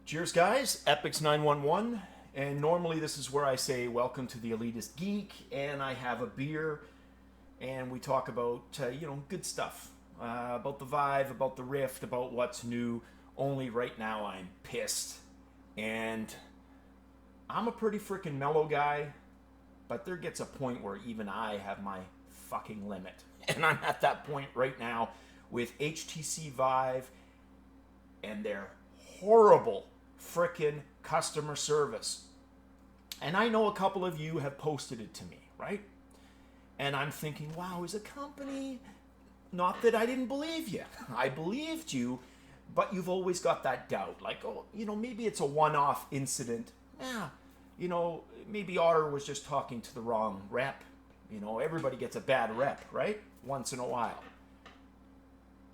Cheers, guys. Epix 911, and normally this is where I say welcome to the Elitist Geek, and I have a beer, and we talk about good stuff about the Vive, about the Rift, about what's new. Only right now I'm pissed, and I'm a pretty freaking mellow guy, but there gets a point where even I have my fucking limit, and I'm at that point right now with HTC Vive and their horrible frickin' customer service. And I know a couple of you have posted it to me, right? And I'm thinking, wow, is a company, not that I didn't believe you. I believed you, but you've always got that doubt. Like, maybe it's a one-off incident. Maybe Otter was just talking to the wrong rep. Everybody gets a bad rep, right? Once in a while.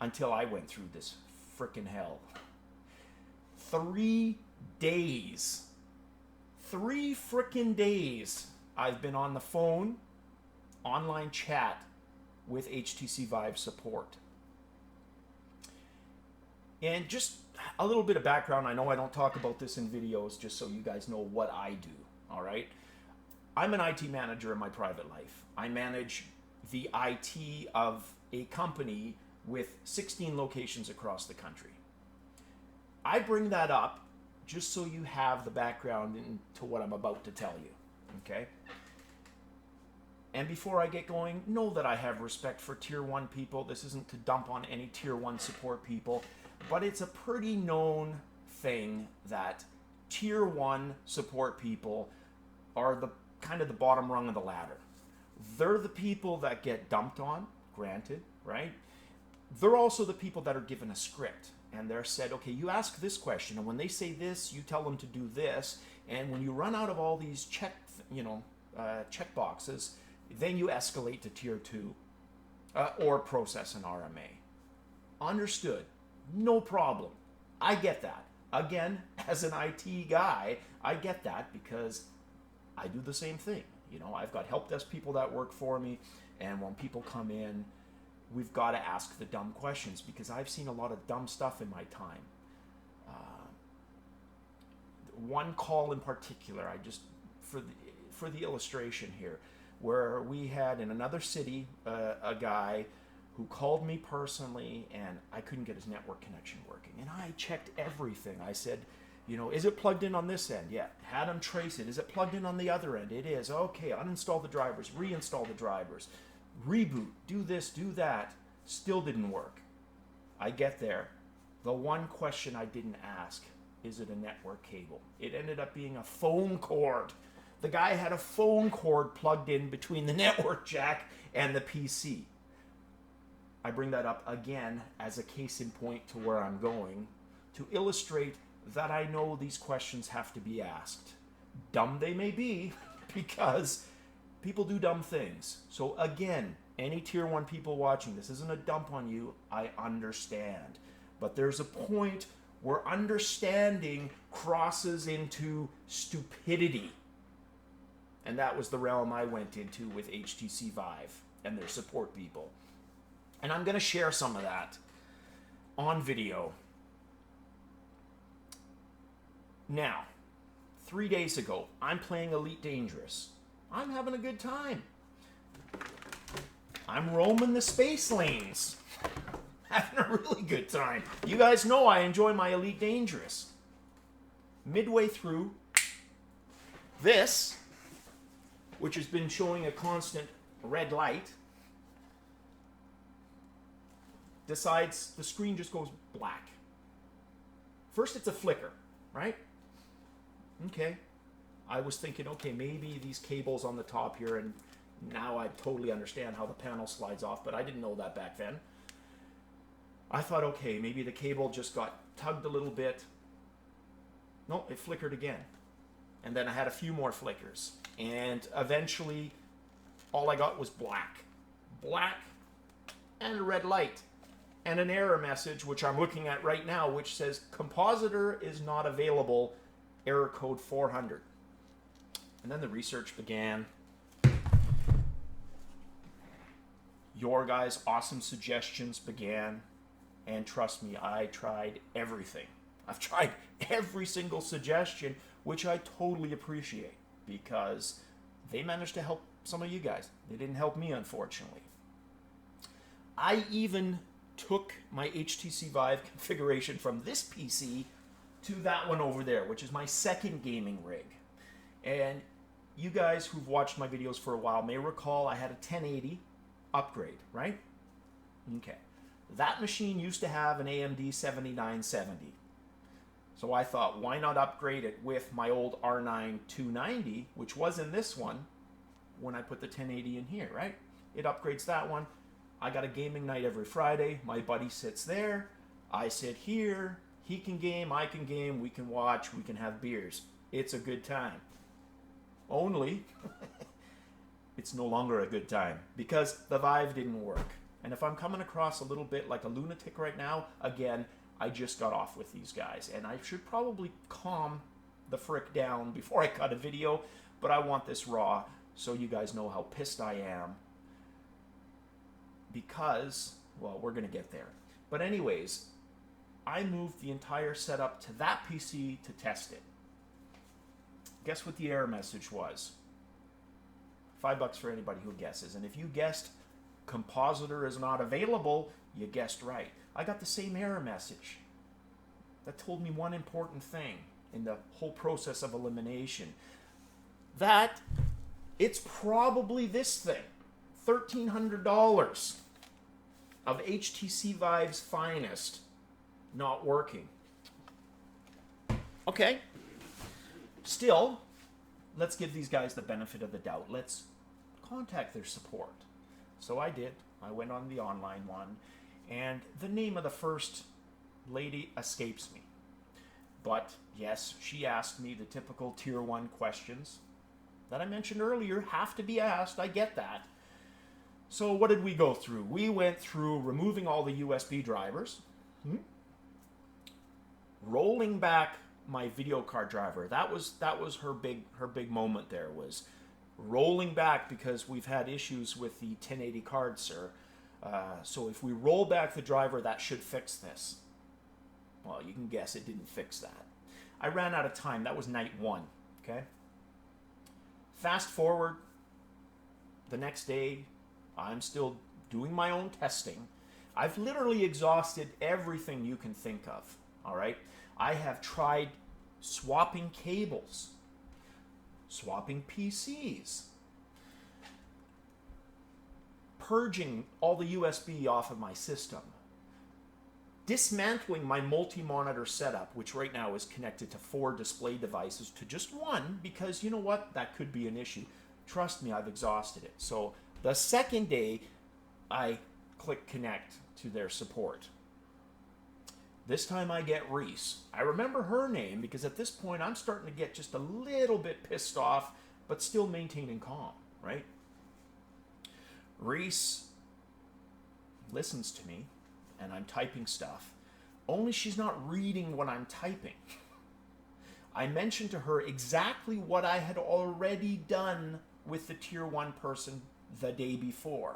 Until I went through this frickin' hell. 3 days. 3 frickin' days I've been on the phone, online chat with HTC Vive support. And just a little bit of background. I know I don't talk about this in videos, just so you guys know what I do, all right? I'm an IT manager in my private life. I manage the IT of a company with 16 locations across the country. I bring that up just so you have the background into what I'm about to tell you, okay? And before I get going, know that I have respect for Tier 1 people. This isn't to dump on any Tier 1 support people, but it's a pretty known thing that Tier 1 support people are the kind of the bottom rung of the ladder. They're the people that get dumped on, granted, right? They're also the people that are given a script. And they're said, okay, you ask this question, and when they say this, you tell them to do this. And when you run out of all these check boxes, then you escalate to Tier 2 or process an RMA. Understood. No problem. I get that. Again, as an IT guy, I get that because I do the same thing. I've got help desk people that work for me, and when people come in, we've got to ask the dumb questions because I've seen a lot of dumb stuff in my time. One call in particular, for the illustration here, where we had in another city a guy who called me personally, and I couldn't get his network connection working. And I checked everything. I said, is it plugged in on this end? Yeah. Had him trace it. Is it plugged in on the other end? It is. Okay, uninstall the drivers, reinstall the drivers. Reboot, do this, do that. Still didn't work. I get there. The one question I didn't ask, is it a network cable? It ended up being a phone cord. The guy had a phone cord plugged in between the network jack and the PC. I bring that up again as a case in point to where I'm going, to illustrate that I know these questions have to be asked. Dumb they may be, because people do dumb things. So again, any Tier 1 people watching, this isn't a dump on you, I understand. But there's a point where understanding crosses into stupidity. And that was the realm I went into with HTC Vive and their support people. And I'm going to share some of that on video. Now, 3 days ago, I'm playing Elite Dangerous. I'm having a good time. I'm roaming the space lanes. Having a really good time. You guys know I enjoy my Elite Dangerous. Midway through, this, which has been showing a constant red light, decides the screen just goes black. First it's a flicker, right? Okay. I was thinking, okay, maybe these cables on the top here, and now I totally understand how the panel slides off, but I didn't know that back then. I thought, okay, maybe the cable just got tugged a little bit. No, it flickered again. And then I had a few more flickers. And eventually, all I got was black. Black and a red light. And an error message, which I'm looking at right now, which says, compositor is not available, error code 400. And then the research began. Your guys' awesome suggestions began. And trust me, I tried everything. I've tried every single suggestion, which I totally appreciate because they managed to help some of you guys. They didn't help me, unfortunately. I even took my HTC Vive configuration from this PC to that one over there, which is my second gaming rig. And you guys who've watched my videos for a while may recall I had a 1080 upgrade, right? Okay. That machine used to have an AMD 7970. So I thought, why not upgrade it with my old R9 290, which was in this one, when I put the 1080 in here, right? It upgrades that one. I got a gaming night every Friday. My buddy sits there. I sit here. He can game. I can game. We can watch. We can have beers. It's a good time. Only, it's no longer a good time because the Vive didn't work. And if I'm coming across a little bit like a lunatic right now, again, I just got off with these guys. And I should probably calm the frick down before I cut a video, but I want this raw so you guys know how pissed I am. Because, well, we're going to get there. But anyways, I moved the entire setup to that PC to test it. Guess what the error message was? $5 for anybody who guesses. And if you guessed compositor is not available, you guessed right. I got the same error message. That told me one important thing in the whole process of elimination. That it's probably this thing. $1,300 of HTC Vive's finest not working. Okay. Still, let's give these guys the benefit of the doubt. Let's contact their support. So I did. I went on the online one, and the name of the first lady escapes me. But yes, she asked me the typical tier 1 questions that I mentioned earlier have to be asked. I get that. So what did we go through? We went through removing all the USB drivers, rolling back my video card driver. That was her big moment there, was rolling back because we've had issues with the 1080 card, sir. So if we roll back the driver, that should fix this. Well, you can guess it didn't fix that. I ran out of time. That was night 1, okay? Fast forward, the next day, I'm still doing my own testing. I've literally exhausted everything you can think of, all right? I have tried swapping cables, swapping PCs, purging all the USB off of my system, dismantling my multi-monitor setup, which right now is connected to 4 display devices, to just 1, because you know what? That could be an issue. Trust me, I've exhausted it. So the second day, I click connect to their support. This time I get Reese. I remember her name because at this point I'm starting to get just a little bit pissed off, but still maintaining calm, right? Reese listens to me, and I'm typing stuff, only she's not reading what I'm typing. I mentioned to her exactly what I had already done with the tier 1 person the day before.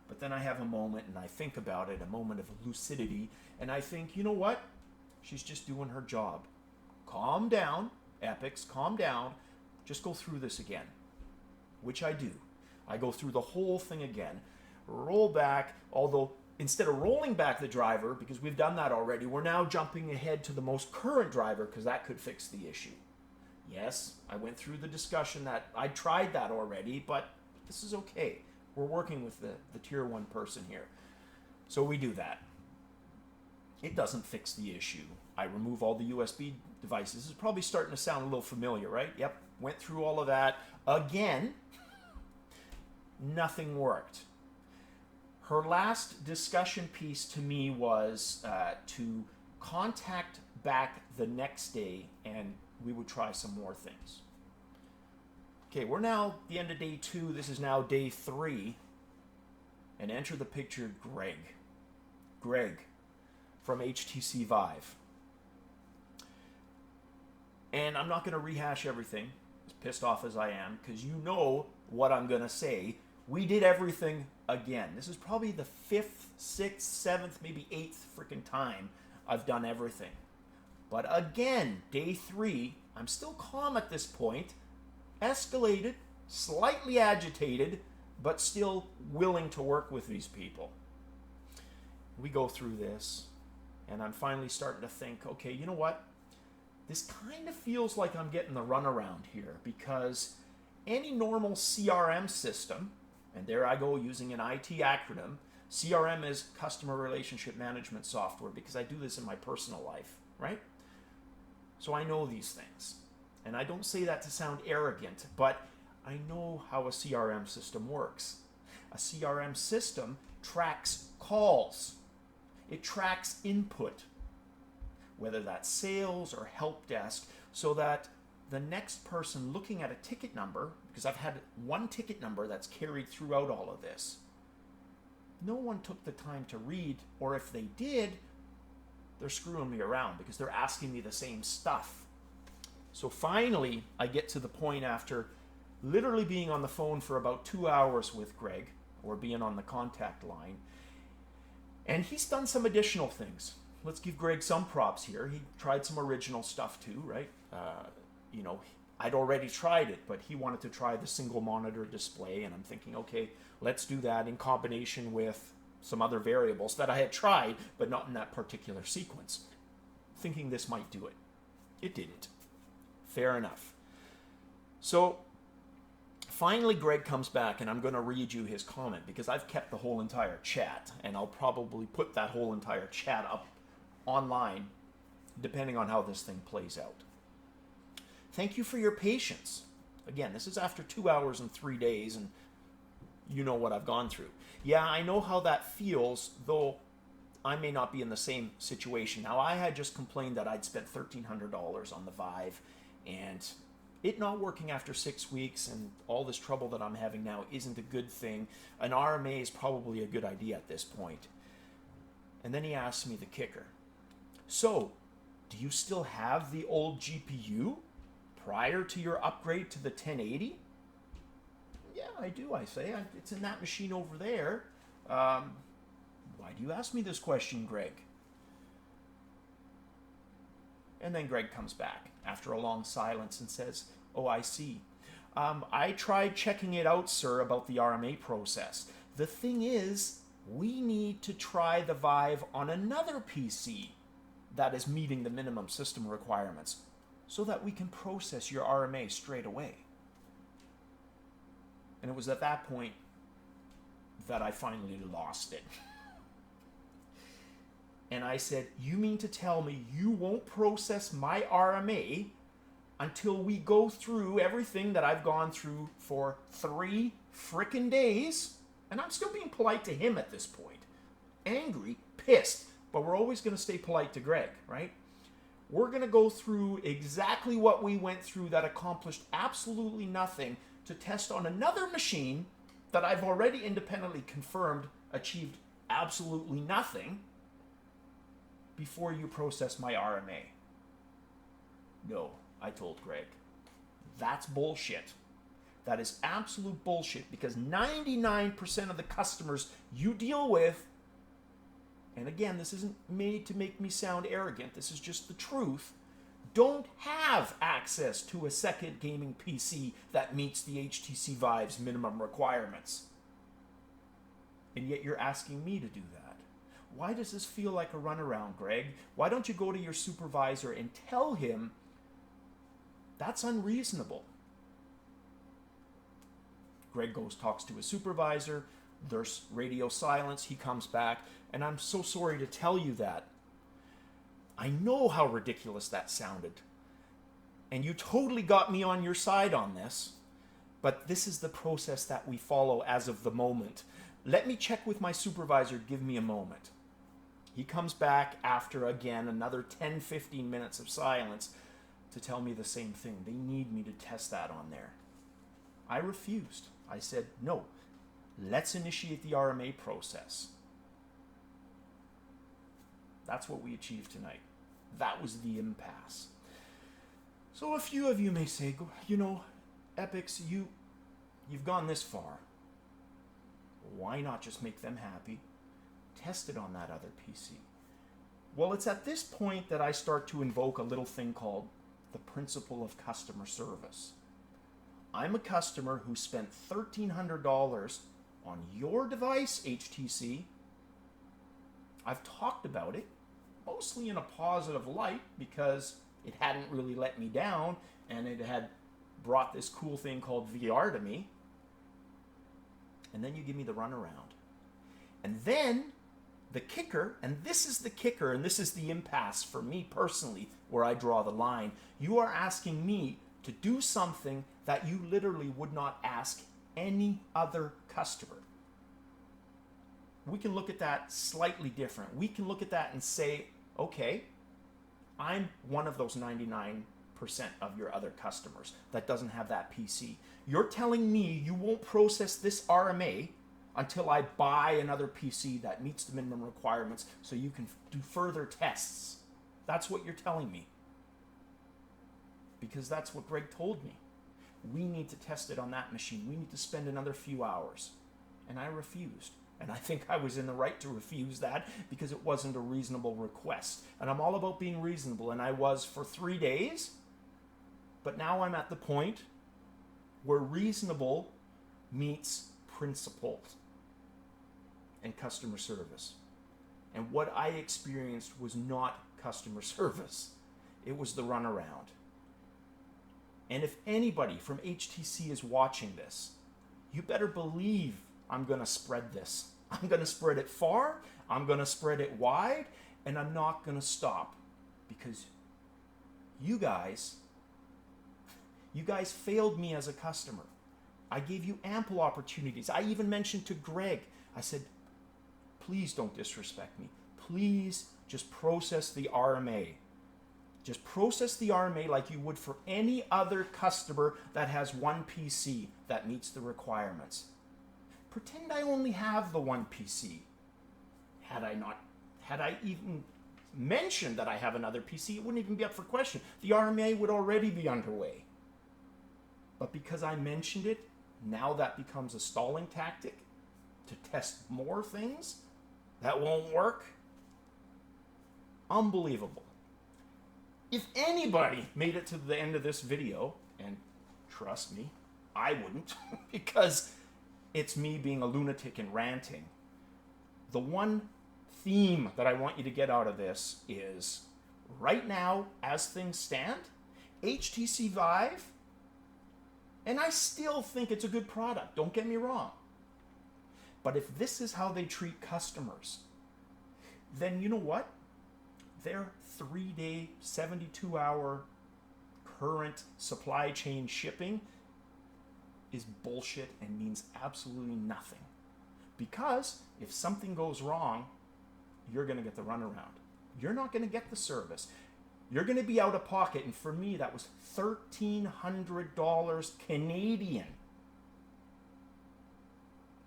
But then I have a moment and I think about it, a moment of lucidity, and I think, you know what? She's just doing her job. Calm down, Epics, calm down. Just go through this again, which I do. I go through the whole thing again, roll back, although instead of rolling back the driver, because we've done that already, we're now jumping ahead to the most current driver because that could fix the issue. Yes, I went through the discussion that I tried that already, but this is okay. We're working with the tier 1 person here. So we do that. It doesn't fix the issue. I remove all the USB devices. This is probably starting to sound a little familiar, right? Yep, went through all of that. Again, nothing worked. Her last discussion piece to me was to contact back the next day and we would try some more things. Okay, we're now at the end of day 2. This is now day 3. And enter the picture Greg. Greg from HTC Vive. And I'm not going to rehash everything, as pissed off as I am, because you know what I'm going to say. We did everything again. This is probably the 5th, 6th, 7th, maybe 8th freaking time I've done everything. But again, day 3, I'm still calm at this point, escalated, slightly agitated, but still willing to work with these people. We go through this, and I'm finally starting to think, okay, you know what? This kind of feels like I'm getting the runaround here, because any normal CRM system, and there I go using an IT acronym, CRM is Customer Relationship Management Software, because I do this in my personal life, right? So I know these things. And I don't say that to sound arrogant, but I know how a CRM system works. A CRM system tracks calls. It tracks input, whether that's sales or help desk, so that the next person looking at a ticket number, because I've had one ticket number that's carried throughout all of this, no one took the time to read, or if they did, they're screwing me around because they're asking me the same stuff. So finally, I get to the point after literally being on the phone for about 2 hours with Greg, or being on the contact line, and he's done some additional things. Let's give Greg some props here. He tried some original stuff too, right? I'd already tried it, but he wanted to try the single monitor display, and I'm thinking, okay, let's do that in combination with some other variables that I had tried, but not in that particular sequence. Thinking this might do it. It didn't. Fair enough. So finally Greg comes back, and I'm going to read you his comment, because I've kept the whole entire chat, and I'll probably put that whole entire chat up online, depending on how this thing plays out. Thank you for your patience. Again, this is after 2 hours and 3 days, and you know what I've gone through. Yeah, I know how that feels, though I may not be in the same situation. Now, I had just complained that I'd spent $1,300 on the Vive, and it not working after 6 weeks and all this trouble that I'm having now isn't a good thing. An RMA is probably a good idea at this point. And then he asked me the kicker. So, do you still have the old GPU prior to your upgrade to the 1080? Yeah, I do, I say. It's in that machine over there. Why do you ask me this question, Greg? And then Greg comes back after a long silence and says, oh, I see. I tried checking it out, sir, about the RMA process. The thing is, we need to try the Vive on another PC that is meeting the minimum system requirements, so that we can process your RMA straight away. And it was at that point that I finally lost it. And I said, you mean to tell me you won't process my RMA until we go through everything that I've gone through for 3 frickin' days? And I'm still being polite to him at this point. Angry, pissed, but we're always going to stay polite to Greg, right? We're going to go through exactly what we went through that accomplished absolutely nothing to test on another machine that I've already independently confirmed achieved absolutely nothing before you process my RMA. No, I told Greg. That's bullshit. That is absolute bullshit, because 99% of the customers you deal with, and again, this isn't made to make me sound arrogant, this is just the truth, don't have access to a second gaming PC that meets the HTC Vive's minimum requirements. And yet you're asking me to do that. Why does this feel like a runaround, Greg? Why don't you go to your supervisor and tell him that's unreasonable? Greg goes, talks to his supervisor, there's radio silence, he comes back, and I'm so sorry to tell you that. I know how ridiculous that sounded. And you totally got me on your side on this, but this is the process that we follow as of the moment. Let me check with my supervisor, give me a moment. He comes back after, again, another 10-15 minutes of silence to tell me the same thing. They need me to test that on there. I refused. I said, no, let's initiate the RMA process. That's what we achieved tonight. That was the impasse. So a few of you may say, you know, Epics, you've gone this far. Why not just make them happy? Test it on that other PC. Well, it's at this point that I start to invoke a little thing called the principle of customer service. I'm a customer who spent $1,300 on your device, HTC. I've talked about it, mostly in a positive light, because it hadn't really let me down, and it had brought this cool thing called VR to me. And then you give me the runaround. And then the kicker, and this is the kicker, and this is the impasse for me personally, where I draw the line. You are asking me to do something that you literally would not ask any other customer. We can look at that slightly different. We can look at that and say, okay, I'm one of those 99% of your other customers that doesn't have that PC. You're telling me you won't process this RMA until I buy another PC that meets the minimum requirements so you can do further tests. That's what you're telling me. Because that's what Greg told me. We need to test it on that machine. We need to spend another few hours. And I refused. And I think I was in the right to refuse that because it wasn't a reasonable request. And I'm all about being reasonable, and I was for 3 days. But now I'm at the point where reasonable meets principled and customer service. And what I experienced was not customer service. It was the runaround. And if anybody from HTC is watching this, you better believe I'm going to spread this. I'm going to spread it far, I'm going to spread it wide, and I'm not going to stop. Because you guys failed me as a customer. I gave you ample opportunities. I even mentioned to Greg, I said, please don't disrespect me. Please just process the RMA. Just process the RMA like you would for any other customer that has one PC that meets the requirements. Pretend I only have the one PC. Had I even mentioned that I have another PC, it wouldn't even be up for question. The RMA would already be underway. But because I mentioned it, now that becomes a stalling tactic to test more things that won't work. Unbelievable. If anybody made it to the end of this video, and trust me, I wouldn't, because it's me being a lunatic and ranting. The one theme that I want you to get out of this is, right now, as things stand, HTC Vive, and I still think it's a good product, don't get me wrong. But if this is how they treat customers, then you know what? Their 3-day, 72-hour current supply chain shipping is bullshit and means absolutely nothing. Because if something goes wrong, you're going to get the runaround. You're not going to get the service. You're going to be out of pocket, and for me, that was $1,300 Canadian.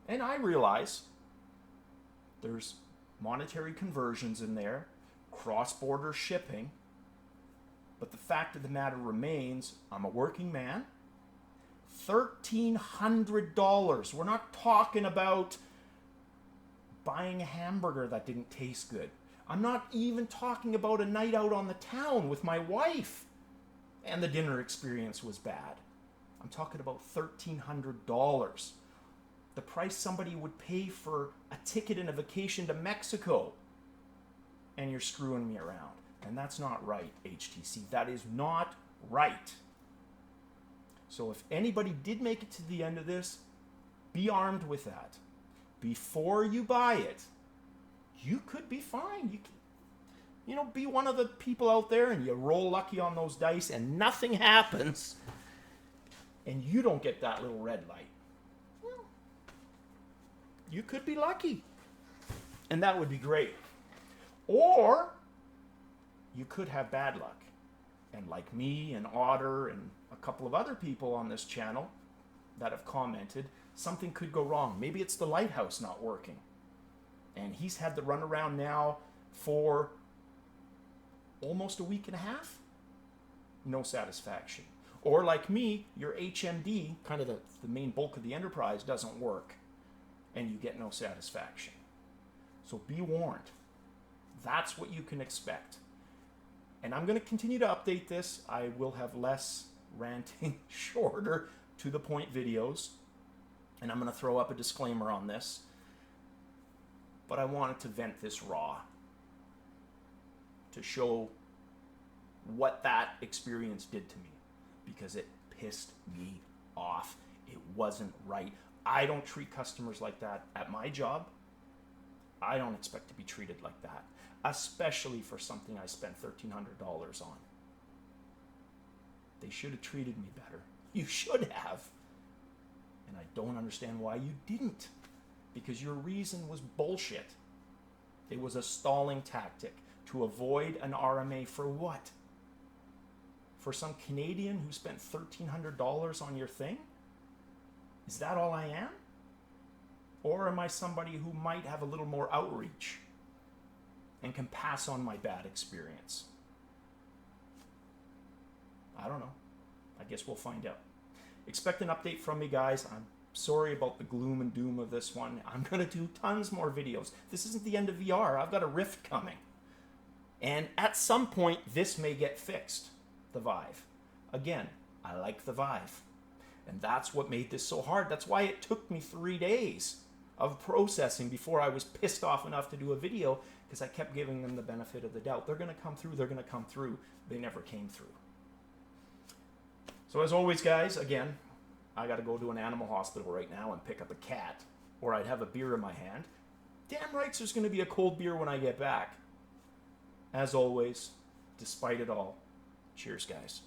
And I realize there's monetary conversions in there, cross-border shipping, but the fact of the matter remains, I'm a working man. $1,300. We're not talking about buying a hamburger that didn't taste good. I'm not even talking about a night out on the town with my wife and the dinner experience was bad. I'm talking about $1,300. The price somebody would pay for a ticket and a vacation to Mexico. And you're screwing me around. And that's not right, HTC. That is not right. So if anybody did make it to the end of this, be armed with that. Before you buy it, you could be fine. You can, be one of the people out there and you roll lucky on those dice and nothing happens and you don't get that little red light. Well, you could be lucky. And that would be great. Or you could have bad luck. And like me and Otter and a couple of other people on this channel that have commented, something could go wrong. Maybe it's the lighthouse not working. And he's had the runaround now for almost a week and a half. No satisfaction. Or like me, your HMD, kind of the main bulk of the enterprise, doesn't work. And you get no satisfaction. So be warned. That's what you can expect. And I'm going to continue to update this. I will have less ranting, shorter, to the point videos. And I'm going to throw up a disclaimer on this. But I wanted to vent this raw, to show what that experience did to me, because it pissed me off. It wasn't right. I don't treat customers like that at my job. I don't expect to be treated like that, especially for something I spent $1,300 on. They should have treated me better. You should have. And I don't understand why you didn't, because your reason was bullshit. It was a stalling tactic to avoid an RMA for what? For some Canadian who spent $1,300 on your thing? Is that all I am? Or am I somebody who might have a little more outreach and can pass on my bad experience? I don't know. I guess we'll find out. Expect an update from me, guys. I'm sorry about the gloom and doom of this one. I'm going to do tons more videos. This isn't the end of VR. I've got a Rift coming. And at some point, this may get fixed, the Vive. Again, I like the Vive. And that's what made this so hard. That's why it took me 3 days of processing before I was pissed off enough to do a video, because I kept giving them the benefit of the doubt. They're going to come through. They're going to come through. They never came through. So as always, guys, again, I got to go to an animal hospital right now and pick up a cat, or I'd have a beer in my hand. Damn right there's going to be a cold beer when I get back. As always, despite it all, cheers, guys.